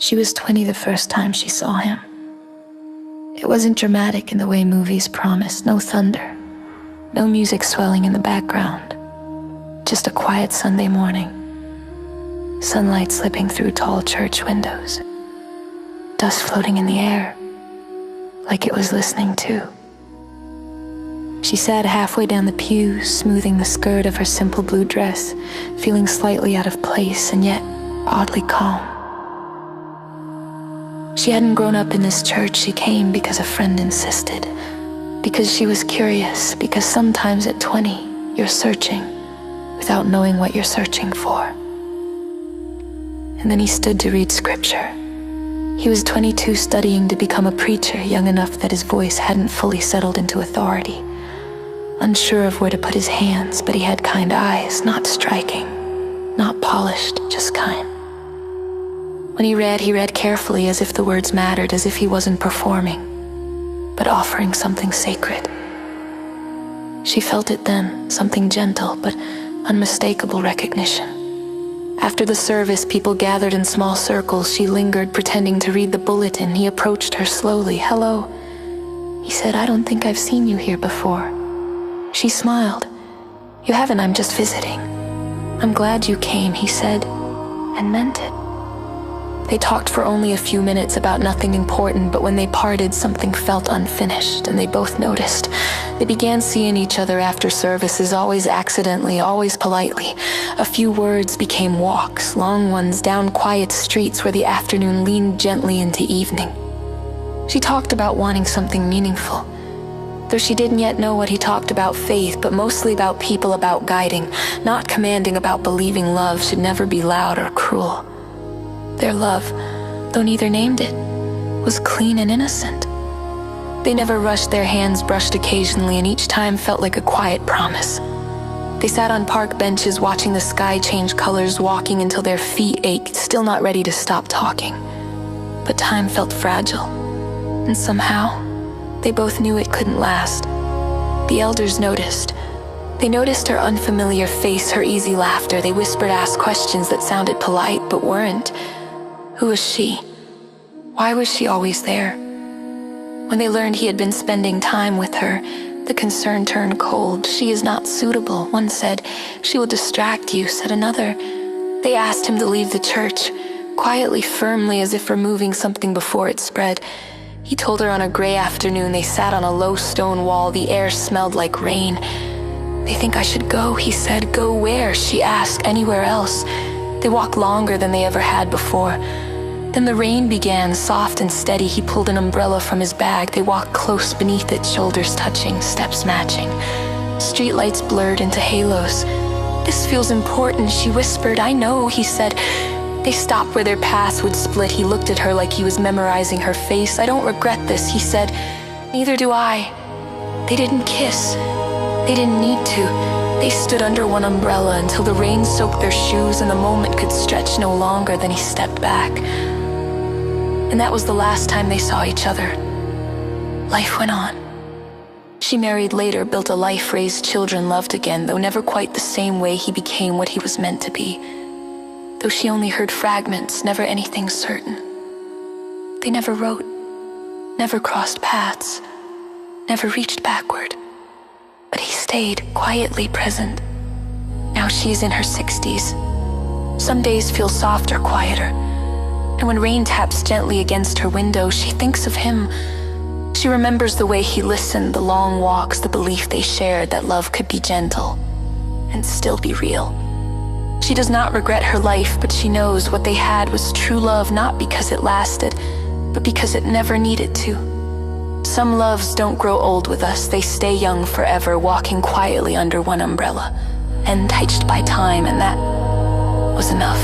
She was 20 the first time she saw him. It wasn't dramatic in the way movies promise. No thunder, no music swelling in the background. Just a quiet Sunday morning. Sunlight slipping through tall church windows. Dust floating in the air, like it was listening too. She sat halfway down the pews, smoothing the skirt of her simple blue dress, feeling slightly out of place and yet oddly calm. She hadn't grown up in this church. She came because a friend insisted, because she was curious, because sometimes at 20, you're searching without knowing what you're searching for. And then he stood to read scripture. He was 22, studying to become a preacher, young enough that his voice hadn't fully settled into authority. Unsure of where to put his hands, but he had kind eyes, not striking, not polished, just kind. When he read carefully, as if the words mattered, as if he wasn't performing, but offering something sacred. She felt it then, something gentle, but unmistakable recognition. After the service, people gathered in small circles. She lingered, pretending to read the bulletin. He approached her slowly. "Hello," he said. "I don't think I've seen you here before." She smiled. "You haven't, I'm just visiting." "I'm glad you came," he said, and meant it. They talked for only a few minutes about nothing important, but when they parted, something felt unfinished, and they both noticed. They began seeing each other after services, always accidentally, always politely. A few words became walks, long ones, down quiet streets where the afternoon leaned gently into evening. She talked about wanting something meaningful, though she didn't yet know what he talked about: faith, but mostly about people, about guiding, not commanding, about believing love should never be loud or cruel. Their love, though neither named it, was clean and innocent. They never rushed, their hands brushed occasionally, and each time felt like a quiet promise. They sat on park benches watching the sky change colors, walking until their feet ached, still not ready to stop talking. But time felt fragile, and somehow, they both knew it couldn't last. The elders noticed. They noticed her unfamiliar face, her easy laughter. They whispered, asked questions that sounded polite but weren't. Who was she? Why was she always there? When they learned he had been spending time with her, the concern turned cold. "She is not suitable," one said. "She will distract you," said another. They asked him to leave the church, quietly, firmly, as if removing something before it spread. He told her on a gray afternoon. They sat on a low stone wall. The air smelled like rain. "They think I should go," he said. "Go where?" she asked. "Anywhere else." They walked longer than they ever had before. Then the rain began, soft and steady. He pulled an umbrella from his bag. They walked close beneath it, shoulders touching, steps matching. Streetlights blurred into halos. "This feels important," she whispered. "I know," he said. They stopped where their paths would split. He looked at her like he was memorizing her face. "I don't regret this," he said. "Neither do I." They didn't kiss. They didn't need to. They stood under one umbrella until the rain soaked their shoes and the moment could stretch no longer. Then he stepped back. And that was the last time they saw each other. Life went on. She married later, built a life, raised children, loved again, though never quite the same way. He became what he was meant to be. Though she only heard fragments, never anything certain. They never wrote, never crossed paths, never reached backward. But he stayed quietly present. Now she is in her 60s. Some days feel softer, quieter. And when rain taps gently against her window, she thinks of him. She remembers the way he listened, the long walks, the belief they shared that love could be gentle and still be real. She does not regret her life, but she knows what they had was true love, not because it lasted, but because it never needed to. Some loves don't grow old with us. They stay young forever, walking quietly under one umbrella, untouched by time, and that was enough.